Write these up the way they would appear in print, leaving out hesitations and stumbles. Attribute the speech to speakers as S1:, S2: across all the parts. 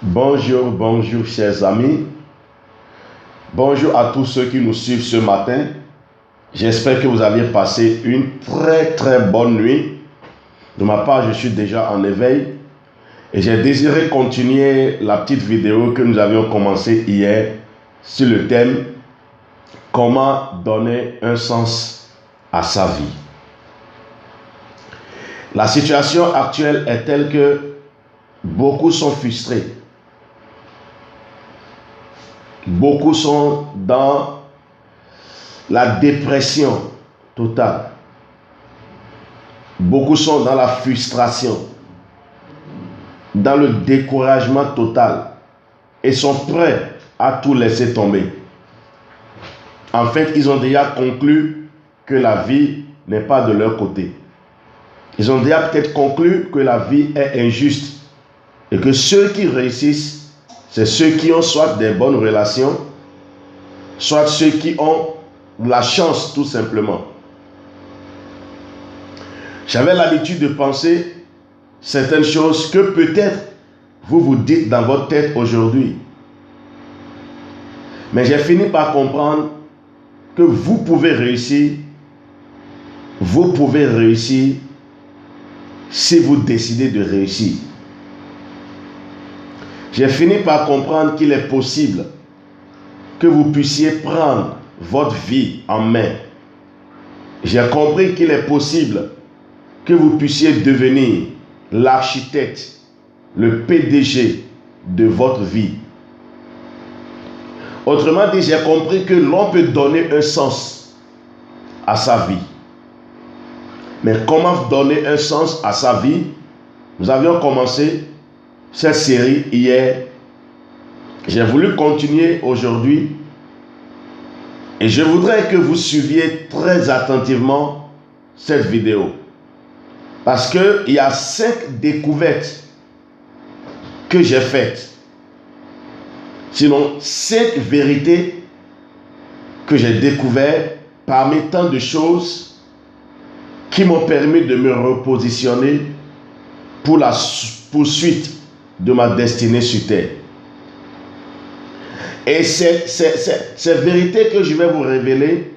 S1: Bonjour, bonjour chers amis. Bonjour à tous ceux qui nous suivent ce matin. J'espère que vous avez passé une très bonne nuit. De ma part, je suis déjà en éveil et j'ai désiré continuer la petite vidéo que nous avions commencé hier sur le thème « Comment donner un sens à sa vie ». La situation actuelle est telle que beaucoup sont frustrés. Beaucoup sont dans la dépression totale. Beaucoup sont dans la frustration, dans le découragement total et sont prêts à tout laisser tomber. En fait, ils ont déjà conclu que la vie n'est pas de leur côté. Ils ont déjà peut-être conclu que la vie est injuste et que ceux qui réussissent, c'est ceux qui ont soit des bonnes relations, soit ceux qui ont la chance tout simplement. J'avais l'habitude de penser certaines choses que peut-être vous vous dites dans votre tête aujourd'hui. Mais j'ai fini par comprendre que vous pouvez réussir. Vous pouvez réussir si vous décidez de réussir. J'ai fini par comprendre qu'il est possible que vous puissiez prendre votre vie en main. J'ai compris qu'il est possible que vous puissiez devenir l'architecte, le PDG de votre vie. Autrement dit, j'ai compris que l'on peut donner un sens à sa vie. Mais comment donner un sens à sa vie? Nous avions commencé cette série hier. J'ai voulu continuer aujourd'hui. Et je voudrais que vous suiviez très attentivement cette vidéo. Parce qu'il y a 5 découvertes que j'ai faites. Sinon, 5 vérités que j'ai découvertes parmi tant de choses qui m'ont permis de me repositionner pour la poursuite de ma destinée sur terre. Et ces vérités que je vais vous révéler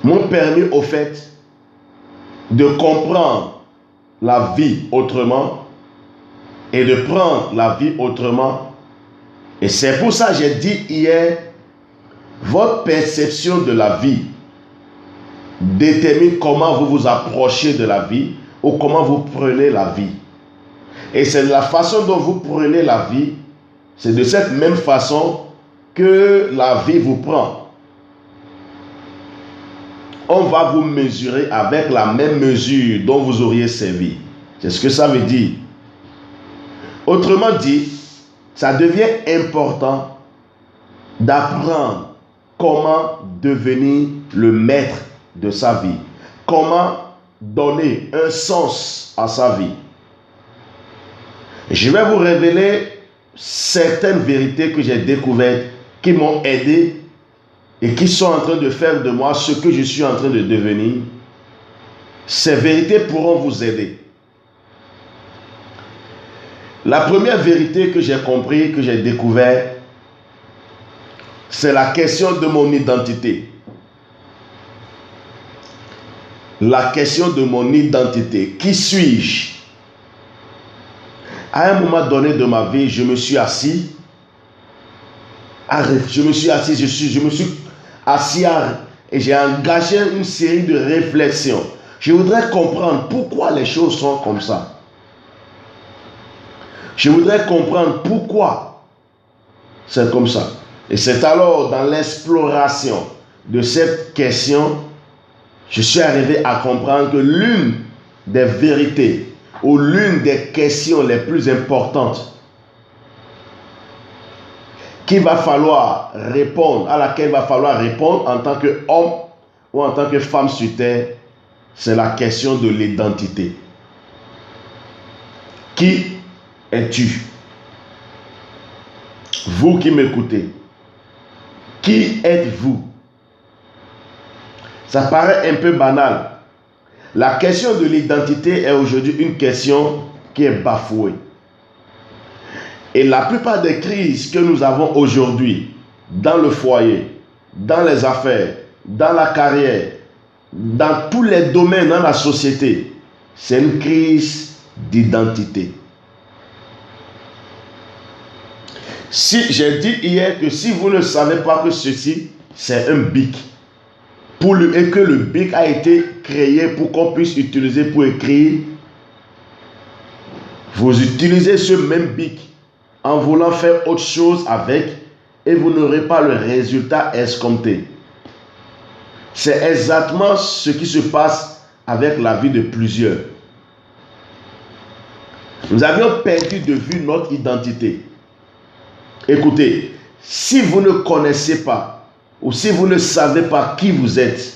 S1: m'ont permis au fait de comprendre la vie autrement et de prendre la vie autrement. Et c'est pour ça que j'ai dit hier, votre perception de la vie détermine comment vous vous approchez de la vie ou comment vous prenez la vie. Et c'est la façon dont vous prenez la vie, c'est de cette même façon que la vie vous prend. On va vous mesurer avec la même mesure dont vous auriez servi. C'est ce que ça veut dire. Autrement dit, ça devient important d'apprendre comment devenir le maître de sa vie. Comment donner un sens à sa vie. Je vais vous révéler certaines vérités que j'ai découvertes qui m'ont aidé et qui sont en train de faire de moi ce que je suis en train de devenir. Ces vérités pourront vous aider. La première vérité que j'ai compris, que j'ai découvert, c'est la question de mon identité. La question de mon identité. Qui suis-je? À un moment donné de ma vie, je me suis assis et j'ai engagé une série de réflexions. Je voudrais comprendre pourquoi les choses sont comme ça. Je voudrais comprendre pourquoi c'est comme ça. Et c'est alors dans l'exploration de cette question, je suis arrivé à comprendre que l'une des vérités ou l'une des questions les plus importantes qu'il va falloir répondre, à laquelle il va falloir répondre en tant qu'homme ou en tant que femme sur terre, c'est la question de l'identité. Qui es-tu? Vous qui m'écoutez, qui êtes-vous? Ça paraît un peu banal. La question de l'identité est aujourd'hui une question qui est bafouée. Et la plupart des crises que nous avons aujourd'hui, dans le foyer, dans les affaires, dans la carrière, dans tous les domaines dans la société, c'est une crise d'identité. Si j'ai dit hier que si vous ne savez pas que ceci, c'est un bic, et que le bic a été créé pour qu'on puisse utiliser pour écrire, vous utilisez ce même bic en voulant faire autre chose avec et vous n'aurez pas le résultat escompté. C'est exactement ce qui se passe avec la vie de plusieurs. Nous avions perdu de vue notre identité. Écoutez, si vous ne connaissez pas ou si vous ne savez pas qui vous êtes,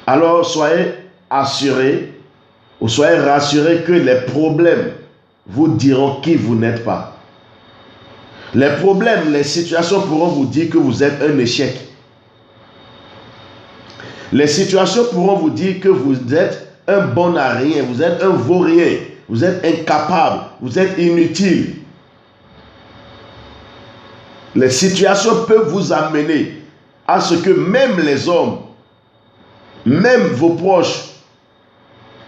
S1: alors soyez assurés ou soyez rassurés que les problèmes vous diront qui vous n'êtes pas. Les problèmes, les situations pourront vous dire que vous êtes un échec. Les situations pourront vous dire que vous êtes un bon à rien, vous êtes un vaurien, vous êtes incapable, vous êtes inutile. Les situations peuvent vous amener à ce que même les hommes, même vos proches,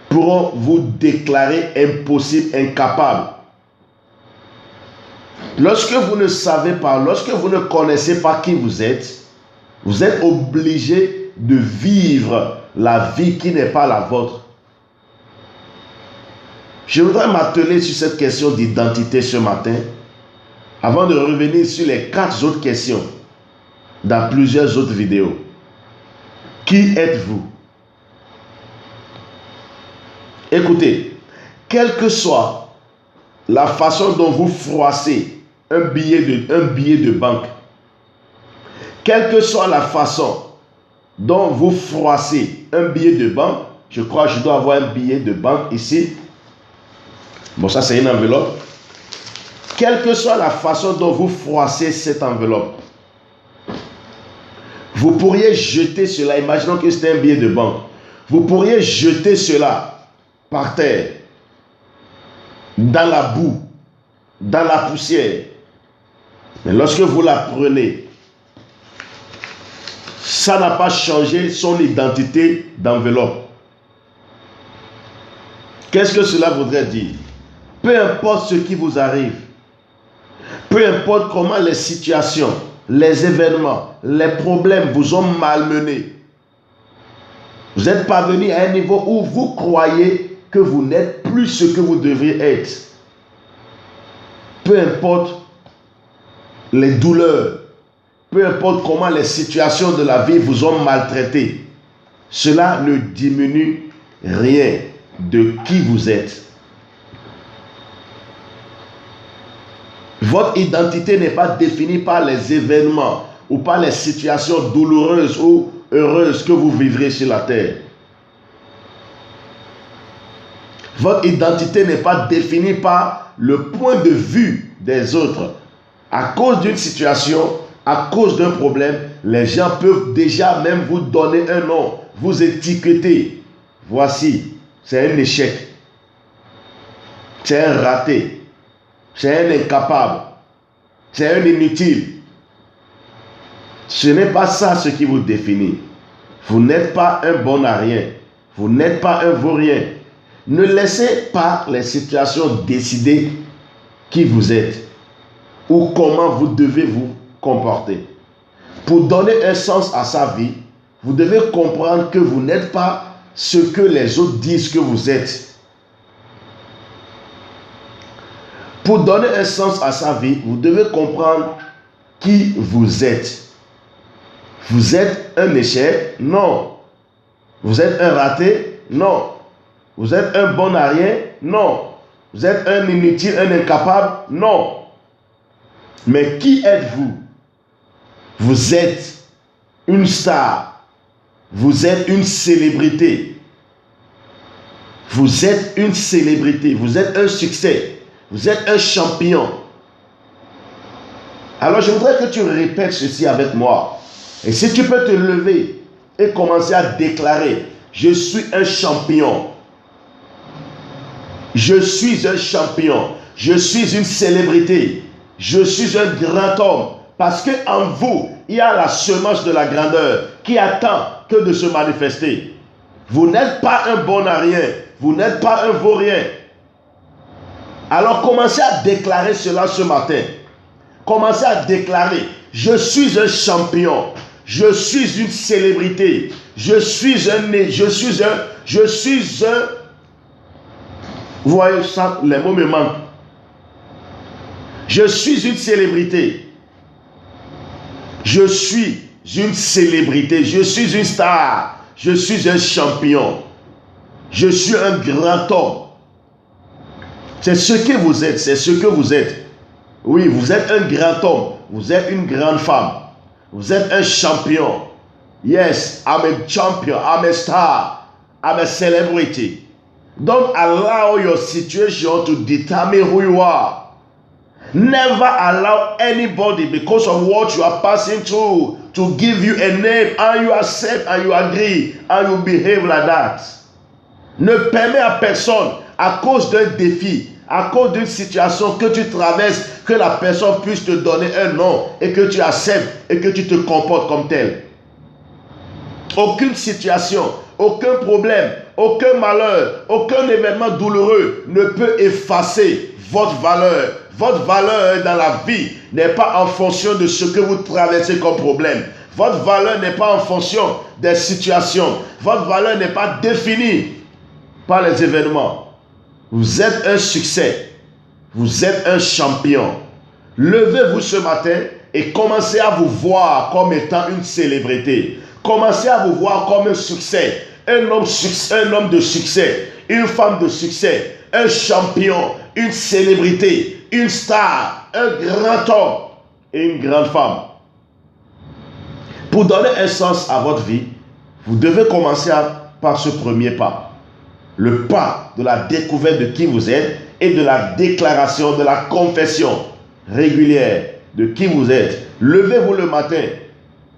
S1: pourront vous déclarer impossible, incapable. Lorsque vous ne savez pas, lorsque vous ne connaissez pas qui vous êtes obligé de vivre la vie qui n'est pas la vôtre. Je voudrais m'atteler sur cette question d'identité ce matin, avant de revenir sur les 4 autres questions dans plusieurs autres vidéos. Qui êtes-vous? Écoutez, quelle que soit la façon dont vous froissez un billet de banque, quelle que soit la façon dont vous froissez un billet de banque, je crois que je dois avoir un billet de banque ici. Bon, ça c'est une enveloppe. Quelle que soit la façon dont vous froissez cette enveloppe, vous pourriez jeter cela, imaginons que c'était un billet de banque, vous pourriez jeter cela par terre, dans la boue, dans la poussière. Mais lorsque vous la prenez, ça n'a pas changé son identité d'enveloppe. Qu'est-ce que cela voudrait dire? Peu importe ce qui vous arrive, peu importe comment les situations, les événements, les problèmes vous ont malmené, vous êtes parvenu à un niveau où vous croyez que vous n'êtes plus ce que vous devriez être. Peu importe les douleurs, peu importe comment les situations de la vie vous ont maltraité, cela ne diminue rien de qui vous êtes. Votre identité n'est pas définie par les événements ou par les situations douloureuses ou heureuses que vous vivrez sur la terre. Votre identité n'est pas définie par le point de vue des autres. À cause d'une situation, à cause d'un problème, les gens peuvent déjà même vous donner un nom, vous étiqueter. Voici, c'est un échec, c'est un raté, c'est un incapable, c'est un inutile. Ce n'est pas ça ce qui vous définit. Vous n'êtes pas un bon à rien, vous n'êtes pas un vaurien. Ne laissez pas les situations décider qui vous êtes ou comment vous devez vous comporter. Pour donner un sens à sa vie, vous devez comprendre que vous n'êtes pas ce que les autres disent que vous êtes. Pour donner un sens à sa vie, vous devez comprendre qui vous êtes. Vous êtes un échec? Non. Vous êtes un raté? Non. Vous êtes un bon à rien? Non. Vous êtes un inutile, un incapable? Non. Mais qui êtes-vous? Vous êtes une star. Vous êtes une célébrité. Vous êtes une célébrité. Vous êtes un succès. Vous êtes un champion. Alors je voudrais que tu répètes ceci avec moi. Et si tu peux te lever et commencer à déclarer: je suis un champion. Je suis un champion. Je suis une célébrité. Je suis un grand homme. Parce qu'en vous, il y a la semence de la grandeur qui attend que de se manifester. Vous n'êtes pas un bon à rien. Vous n'êtes pas un vaurien. Alors commencez à déclarer cela ce matin. Commencez à déclarer, je suis un champion. Je suis une célébrité. Je suis un... Vous voyez ça, les mots me manquent. Je suis une célébrité. Je suis une célébrité. Je suis une star. Je suis un champion. Je suis un grand homme. C'est ce que vous êtes. C'est ce que vous êtes. Oui, vous êtes un grand homme. Vous êtes une grande femme. Vous êtes un champion. Yes, I'm a champion. I'm a star. I'm a celebrity. Don't allow your situation to determine who you are. Never allow anybody, because of what you are passing through, to give you a name and you accept and you agree and you behave like that. Ne permets à personne, à cause d'un défi, à cause d'une situation que tu traverses, que la personne puisse te donner un nom et que tu acceptes et que tu te comportes comme tel. Aucune situation, aucun problème, aucun malheur, aucun événement douloureux ne peut effacer votre valeur. Votre valeur dans la vie n'est pas en fonction de ce que vous traversez comme problème. Votre valeur n'est pas en fonction des situations. Votre valeur n'est pas définie par les événements. Vous êtes un succès. Vous êtes un champion. Levez-vous ce matin et commencez à vous voir comme étant une célébrité. Commencez à vous voir comme un succès. Un homme de succès. Une femme de succès. Un champion. Une célébrité. Une star. Un grand homme. Et une grande femme. Pour donner un sens à votre vie, vous devez commencer par ce premier pas. Le pas de la découverte de qui vous êtes et de la déclaration, de la confession régulière de qui vous êtes. Levez-vous le matin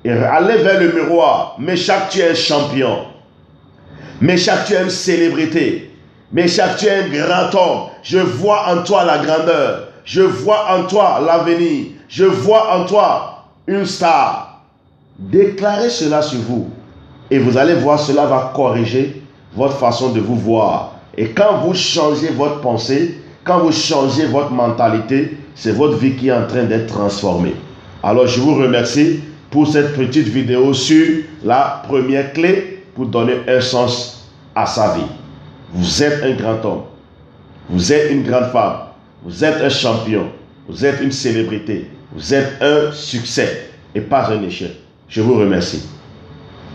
S1: et allez vers le miroir. Meshach, tu es un champion. Meshach, tu es une célébrité. Meshach, tu es un grand homme. Je vois en toi la grandeur. Je vois en toi l'avenir. Je vois en toi une star. Déclarez cela sur vous. Et vous allez voir, cela va corriger votre façon de vous voir. Et quand vous changez votre pensée, quand vous changez votre mentalité, c'est votre vie qui est en train d'être transformée. Alors je vous remercie pour cette petite vidéo sur la première clé pour donner un sens à sa vie. Vous êtes un grand homme. Vous êtes une grande femme. Vous êtes un champion. Vous êtes une célébrité. Vous êtes un succès et pas un échec. Je vous remercie.